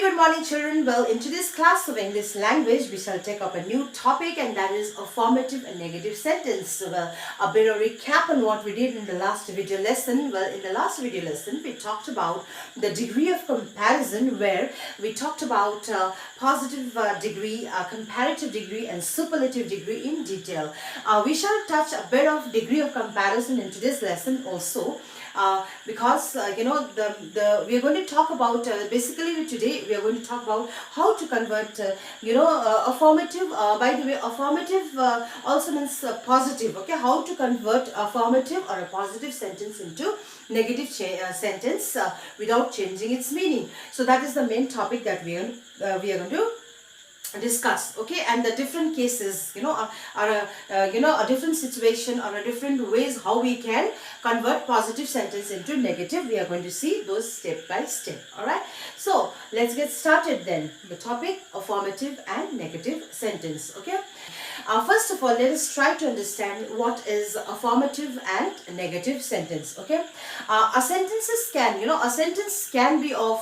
good morning children. Well, in today's class of English language, we shall take up a new topic, and that is affirmative and negative sentence. So, well, a bit of recap on what we did in the last video lesson. Well, in the last video lesson, we talked about the degree of comparison, where we talked about positive degree, comparative degree and superlative degree in detail. We shall touch a bit of degree of comparison in today's lesson also. Because we are going to talk about basically today we are going to talk about how to convert affirmative. By the way, affirmative also means positive. Okay, how to convert affirmative or a positive sentence into negative sentence without changing its meaning. So that is the main topic that we are going to discuss. Okay, and the different cases are a different situation or a different ways how we can convert positive sentence into negative. We are going to see those step by step. All right, so let's get started then. The topic, affirmative and negative sentence. Okay, first of all, let us try to understand what is affirmative and negative sentence. Okay, a sentence can be of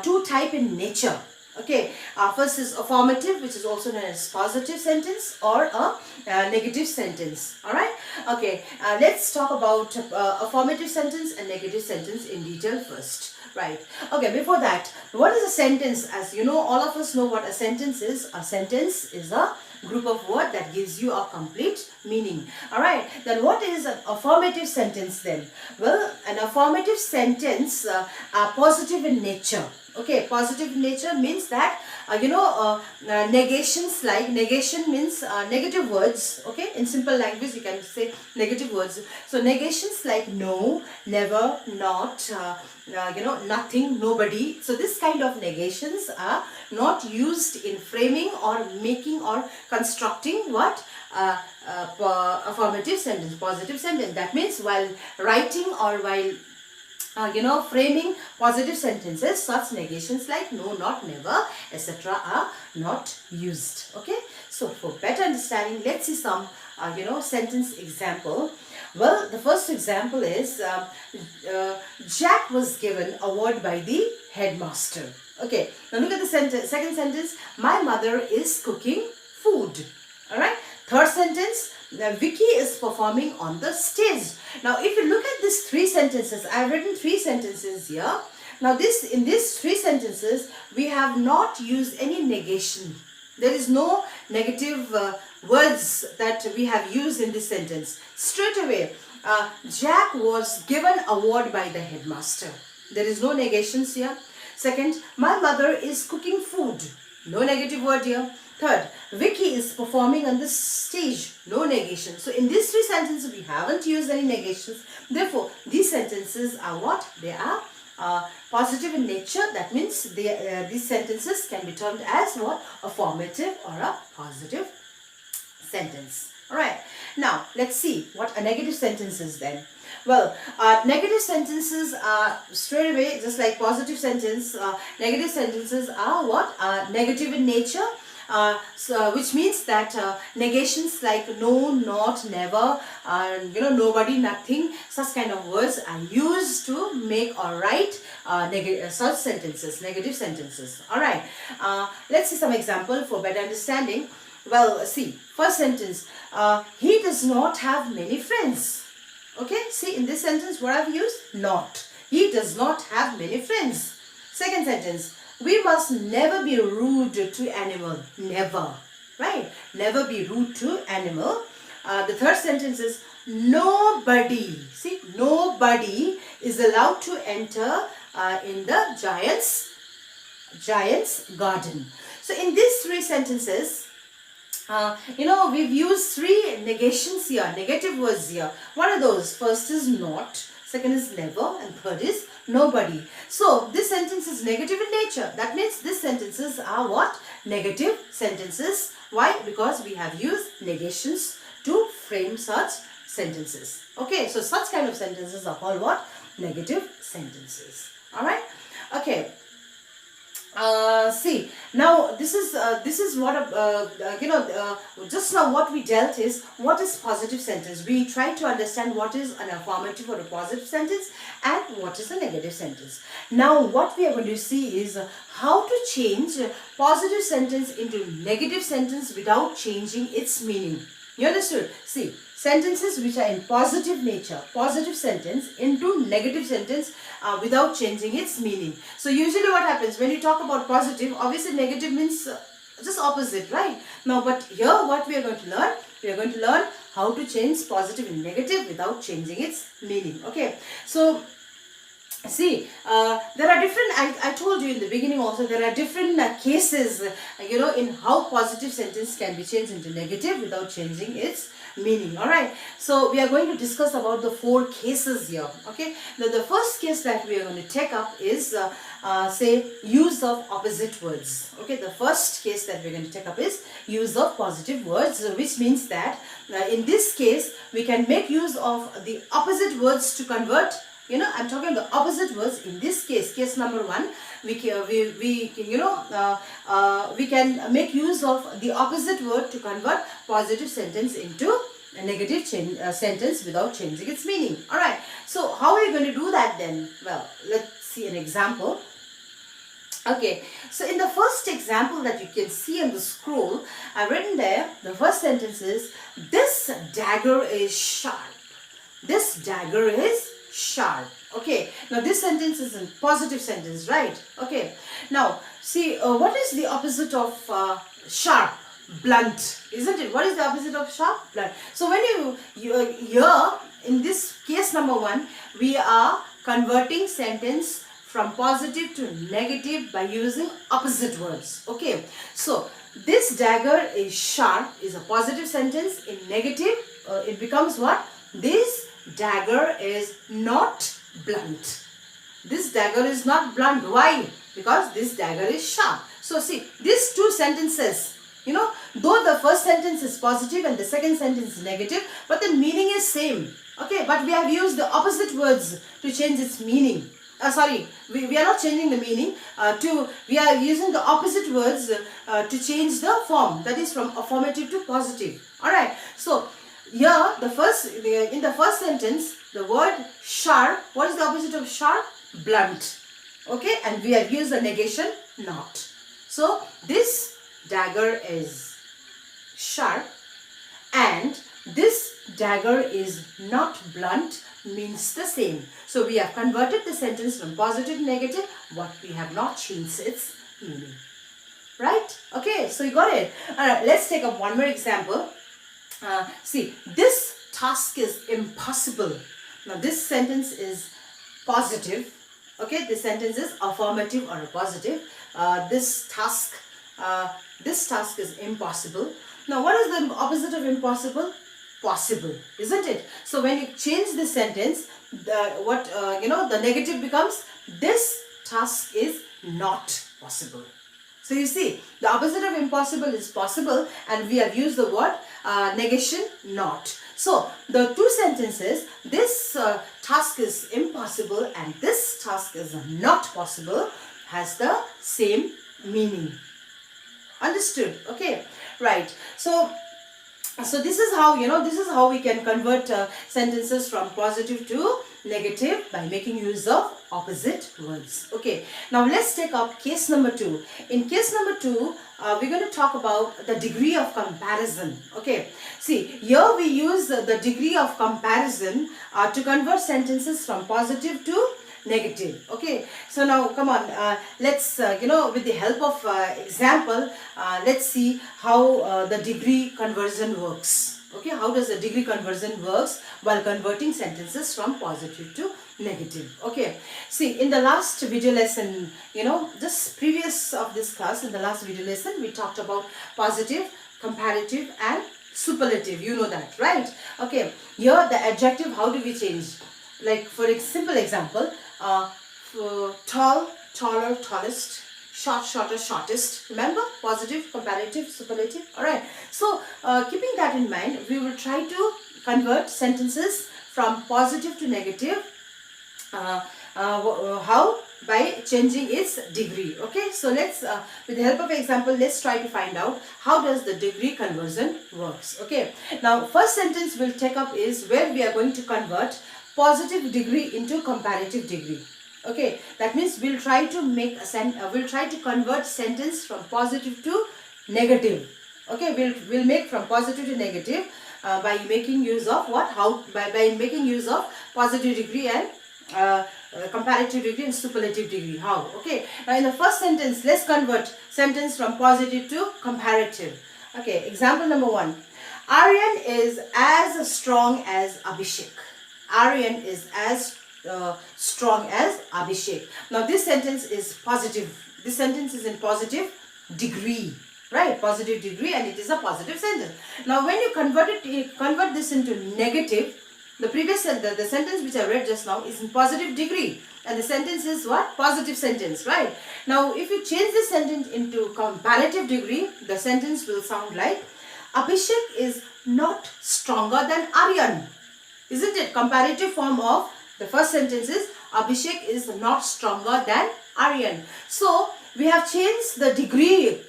two type in nature. Okay, first is affirmative, which is also known as positive sentence, or a negative sentence. All right. Okay, let's talk about affirmative sentence and negative sentence in detail first. Right. Okay, before that, what is a sentence? As you know, all of us know what a sentence is. A sentence is a group of words that gives you a complete meaning. All right, then what is an affirmative sentence then? Well, an affirmative sentence are positive in nature. Okay, positive in nature means that negations, like negation means negative words. Okay, in simple language you can say negative words. So negations like no, never, not, nothing, nobody. So this kind of negations are not used in framing or making or constructing what affirmative sentence, positive sentence. That means while writing or while framing positive sentences, such negations like no, not, never, etc. are not used. Okay, so for better understanding, let's see some sentence example. Well, the first example is Jack was given a award by the headmaster. Okay, now look at the second sentence. My mother is cooking food. All right. Third sentence, Vicky is performing on the stage. Now, if you look at these three sentences, I have written three sentences here. Now, in these three sentences, we have not used any negation. There is no negative words that we have used in this sentence. Straight away, Jack was given award by the headmaster. There is no negations here. Second, my mother is cooking food. No negative word here. Third, Vicky is performing on the stage. No negation. So in these three sentences, we haven't used any negations. Therefore, these sentences are what? They are positive in nature. That means these sentences can be termed as what? Affirmative or a positive sentence. Alright. Now, let's see what a negative sentence is then. Well, negative sentences are straight away, just like positive sentence, negative sentences are what? Negative in nature. Which means that negations like no, not, never, nobody, nothing, such kind of words are used to make or write such sentences, negative sentences. Alright, let's see some example for better understanding. Well, see, first sentence, he does not have many friends. Okay, see, in this sentence what I've used? Not. He does not have many friends. Second sentence, we must never be rude to animal. Never. Right? Never be rude to animal. The third sentence is nobody. See, nobody is allowed to enter in the giant's garden. So in these three sentences, we've used three negations here, negative words here. What are those? First is not, second is never, and third is nobody. So this sentence is negative in nature. That means these sentences are what? Negative sentences. Why? Because we have used negations to frame such sentences. Okay, so such kind of sentences are called what? Negative sentences. Alright? Okay. See, now this is what just now what we dealt is what is positive sentence. We try to understand what is an affirmative or a positive sentence and what is a negative sentence. Now what we are going to see is how to change positive sentence into negative sentence without changing its meaning. You understood? See, sentences which are in positive nature, positive sentence into negative sentence without changing its meaning. So usually what happens when you talk about positive, obviously negative means just opposite, right? Now but here what we are going to learn, we are going to learn how to change positive and negative without changing its meaning. Okay, so see, there are different, I told you in the beginning also, there are different cases, in how positive sentence can be changed into negative without changing its meaning. Alright, so we are going to discuss about the 4 cases here. Okay, now the first case that we are going to take up is, say, use of opposite words. Okay, the first case that we are going to take up is use of positive words, which means that in this case, we can make use of the opposite words to convert. I'm talking the opposite words. In this case, case number 1, we can make use of the opposite word to convert positive sentence into a negative sentence without changing its meaning. Alright, so how are you going to do that then? Well, let's see an example. Okay, so in the first example that you can see on the scroll, I've written there, the first sentence is, this dagger is sharp. This dagger is sharp. Okay, now this sentence is a positive sentence, right? Okay, now see, what is the opposite of sharp? Blunt, isn't it? What is the opposite of sharp? Blunt. So when you here in this case number 1, we are converting sentence from positive to negative by using opposite words. Okay, so this dagger is sharp is a positive sentence. In negative, it becomes what? This dagger is not blunt. This dagger is not blunt. Why? Because this dagger is sharp. So see, these 2 sentences, though the first sentence is positive and the second sentence is negative, but the meaning is same. Okay, but we have used the opposite words to change its meaning. We are not changing the meaning. We are using the opposite words to change the form. That is from affirmative to positive. Alright, so here, in the first sentence, the word sharp, what is the opposite of sharp? Blunt. Okay, and we have used the negation not. So, this dagger is sharp and this dagger is not blunt means the same. So, we have converted the sentence from positive to negative, but we have not changed its meaning. Right? Okay, so you got it. Alright, let's take up one more example. See, this task is impossible. Now this sentence is positive. Okay, this sentence is affirmative or a positive. This task is impossible. Now what is the opposite of impossible? Possible, isn't it? So when you change this sentence, the negative becomes, this task is not possible. So you see, the opposite of impossible is possible, and we have used the word negation not. So the 2 sentences, this task is impossible and this task is not possible, has the same meaning. Understood? Okay, right. So this is how we can convert sentences from positive to negative by making use of opposite words. Okay, now let's take up case number 2. In case number 2, we're going to talk about the degree of comparison. Okay, see, here we use the degree of comparison to convert sentences from positive to negative. Okay, so now come on, let's with the help of example, let's see how the degree conversion works. Okay, how does the degree conversion works while converting sentences from positive to negative. Okay, see, in the last video lesson, just previous of this class, in the last video lesson, we talked about positive, comparative and superlative. You know that, right? Okay, here the adjective, how do we change? Like for a simple example, tall, taller, tallest, short, shorter, shortest. Remember, positive, comparative, superlative. Alright, so keeping that in mind, we will try to convert sentences from positive to negative. How? by changing its degree. Okay, so let's with the help of example, let's try to find out how does the degree conversion works. Okay, now first sentence we'll take up is where we are going to convert positive degree into comparative degree. Okay, that means we'll try to make a we'll try to convert sentence from positive to negative. Okay, we'll make from positive to negative by making use of what? By making use of positive degree and comparative degree and superlative degree. How? Okay, now in the first sentence, let's convert sentence from positive to comparative. Okay, example number 1. Aryan is as strong as Abhishek. Aryan is as strong as Abhishek. Now this sentence is positive. This sentence is in positive degree, right? Positive degree, and it is a positive sentence. Now when you convert this into negative, the previous the sentence which I read just now is in positive degree, and the sentence is what? Positive sentence, right? Now if you change this sentence into comparative degree, the sentence will sound like Abhishek is not stronger than Aryan. Isn't it? Comparative form of the first sentence is Abhishek is not stronger than Aryan. So we have changed the degree,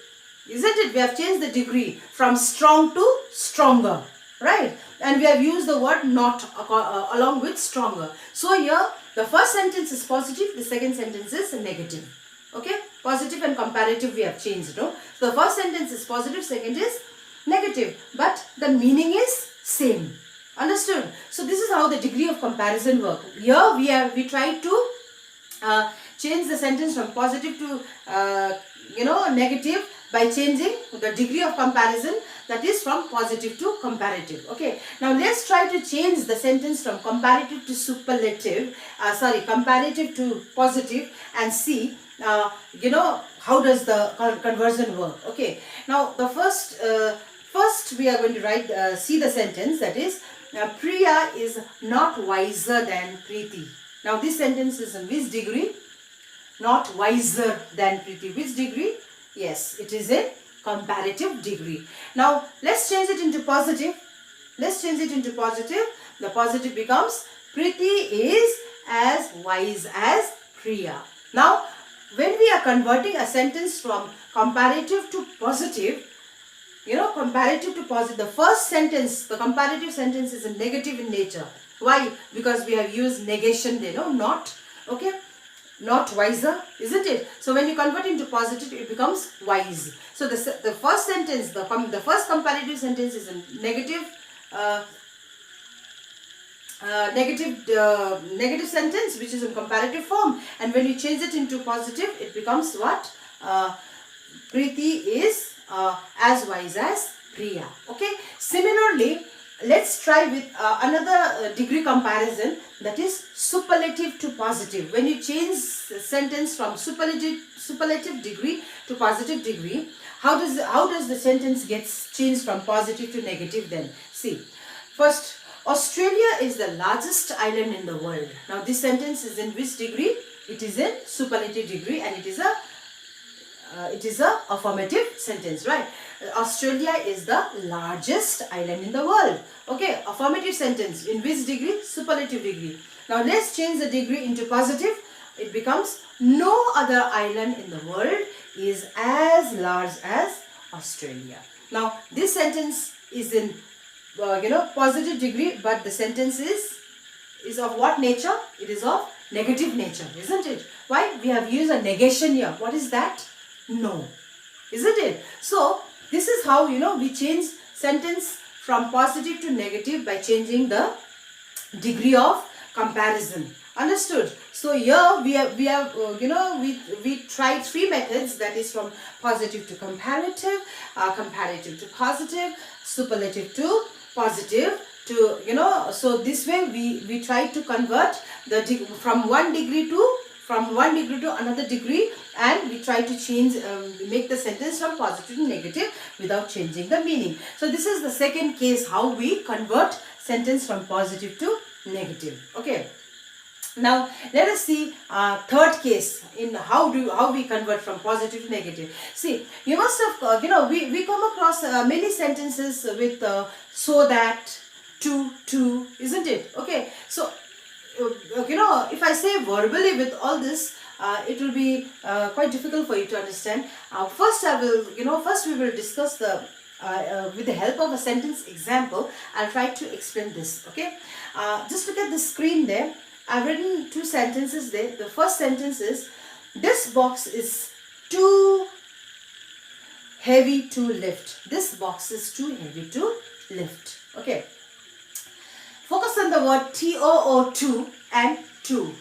isn't it? We have changed the degree from strong to stronger, right? And we have used the word not along with stronger. So here the first sentence is positive, the second sentence is negative. Okay, positive and comparative we have changed, no? So the first sentence is positive, second is negative, but the meaning is same. Understood? So this is how the degree of comparison work. Here we try to change the sentence from positive to negative by changing the degree of comparison, that is from positive to comparative. Okay, now let's try to change the sentence from comparative to superlative, comparative to positive, and see how does the conversion work. Okay, now the first we are going to see the sentence, that is Priya is not wiser than Preeti. Now this sentence is in which degree? Not wiser than Preeti. Which degree? Yes, it is in comparative degree. Now let's change it into positive. Let's change it into positive. The positive becomes Preeti is as wise as Priya. Now when we are converting a sentence from comparative to positive, comparative to positive, the first sentence, the comparative sentence is a negative in nature. Why? Because we have used negation there, not. Okay, not wiser, isn't it? So when you convert into positive, it becomes wise. So the first sentence, the first comparative sentence is a negative sentence which is in comparative form, and when you change it into positive, it becomes what? Preeti is as wise as Priya. Okay, similarly let's try with another degree comparison, that is superlative to positive. When you change the sentence from superlative degree to positive degree, how does the sentence gets changed from positive to negative? Then see, first, Australia is the largest island in the world. Now this sentence is in which degree? It is in superlative degree, and it is a affirmative sentence, right? Australia is the largest island in the world. Okay, affirmative sentence in which degree? Superlative degree. Now let's change the degree into positive. It becomes no other island in the world is as large as Australia. Now this sentence is in positive degree, but the sentence is of what nature? It is of negative nature, isn't it? Why? We have used a negation here. What is that? No, isn't it? So this is how we change sentence from positive to negative by changing the degree of comparison. Understood? So here we tried 3 methods, that is from positive to comparative, comparative to positive, superlative to positive, to so this way we try to convert from one degree to another degree, and we try to change make the sentence from positive to negative without changing the meaning. So this is the second case, how we convert sentence from positive to negative. Okay, now let us see third case in how we convert from positive to negative. See, you must have we come across many sentences with so that, to, isn't it? Okay, so if I say verbally with all this, it will be quite difficult for you to understand. First we will discuss the with the help of a sentence example. I'll try to explain this. Okay, just look at the screen there. I've written two sentences there. The first sentence is, this box is too heavy to lift. This box is too heavy to lift. Okay. Focus on the word T-O-O-2 and 2.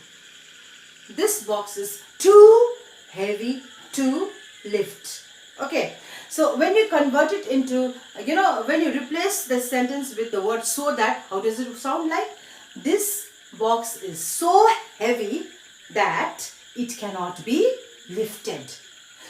This box is too heavy to lift. Okay. So when you convert it into, when you replace the sentence with the word so that, how does it sound like? This box is so heavy that it cannot be lifted.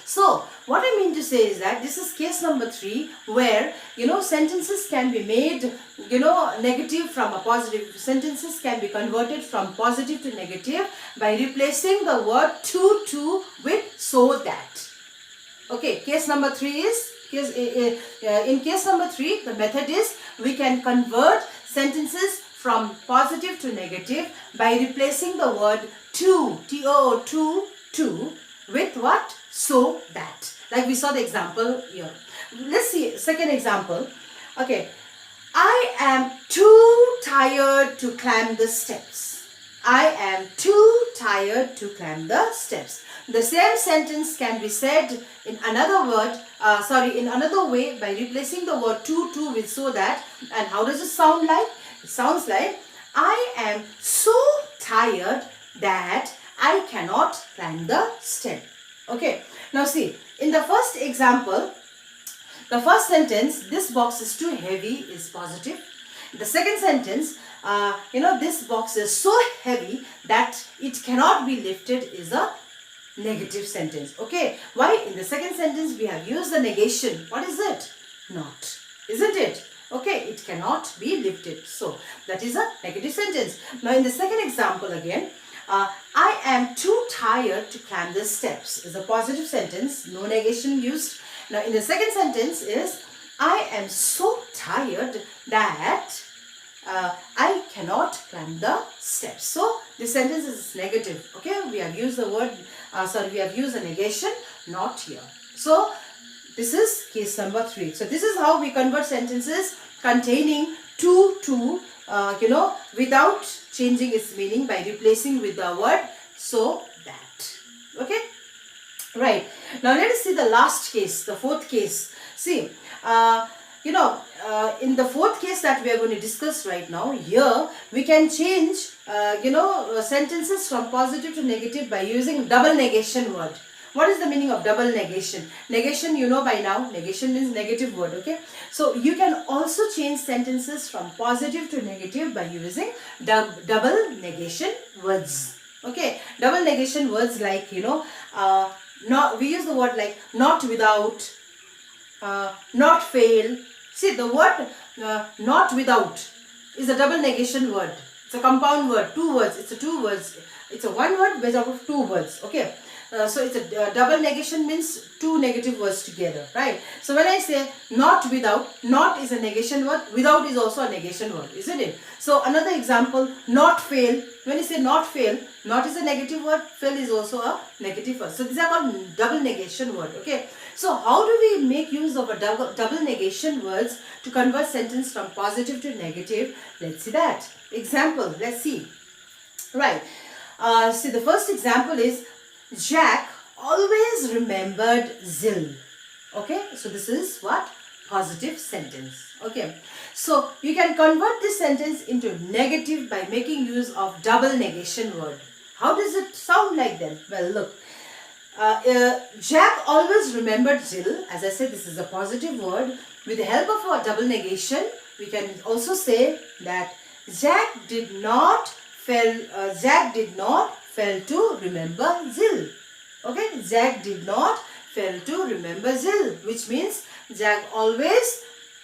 So what I mean to say is that this is case number 3, where sentences can be made negative from a positive. Sentences can be converted from positive to negative by replacing the word to with so that. Okay, case number 3 is in case number 3 the method is, we can convert sentences from positive to negative by replacing the word to, to with what? So that. Like we saw the example here. Let's see second example. Okay. I am too tired to climb the steps. I am too tired to climb the steps. The same sentence can be said in another in another way by replacing the word to with so that. And how does it sound like? It sounds like, I am so tired that I cannot climb the step. Okay. Now see, in the first example, the first sentence, this box is too heavy, is positive. The second sentence, this box is so heavy that it cannot be lifted, is a negative sentence. Okay. Why? In the second sentence, we have used the negation. What is it? Not. Isn't it? Okay. It cannot be lifted. So, that is a negative sentence. Now, in the second example again, I am too tired to climb the steps is a positive sentence. No negation used. Now, in the second sentence is, I am so tired that I cannot climb the steps. So, this sentence is negative. Okay, we have used the word, we have used a negation, not here. So, this is case number 3. So, this is how we convert sentences containing to, without changing its meaning by replacing with the word so that. Okay, right. Now, let us see the last case, the fourth case. See, in the fourth case that we are going to discuss right now, here we can change, sentences from positive to negative by using double negation word. What is the meaning of double negation? Negation, you know by now, negation means negative word, okay? So, you can also change sentences from positive to negative by using double negation words, okay? Double negation words like, we use the word like not without, not fail. See, the word not without is a double negation word. It's a compound word, 2 words. It's a 2 words. It's a 1 word based out of 2 words. Okay. So it's a double negation means 2 negative words together, right? So when I say not without, not is a negation word, without is also a negation word, isn't it? So another example, not fail. When you say not fail, not is a negative word, fail is also a negative word. So these are called double negation word, okay? So how do we make use of a double negation words to convert sentence from positive to negative? Let's see that. Example, let's see. Right. See, the first example is, Jack always remembered Zill. Okay, so this is what? Positive sentence. Okay, so you can convert this sentence into negative by making use of double negation word. How does it sound like then? Well, look. Jack always remembered Zill. As I said, this is a positive word. With the help of a double negation, we can also say that Jack did not fail to remember Zill. Okay, Jack did not fail to remember Zill, which means Jack always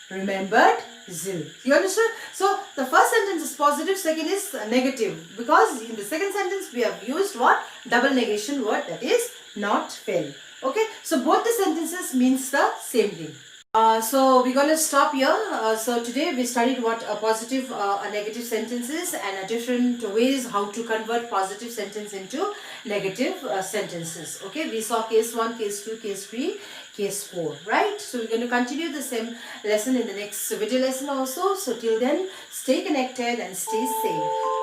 remembered Zill. You understand? So, the first sentence is positive, second is negative, because in the second sentence we have used what? Double negation word, that is not fail. Okay, so both the sentences means the same thing. So we're going to stop here. So today we studied what a positive, a negative sentence is, and different ways how to convert positive sentence into negative sentences. Okay, we saw case 1, case 2, case 3, case 4, right? So we're going to continue the same lesson in the next video lesson also. So till then, stay connected and stay safe.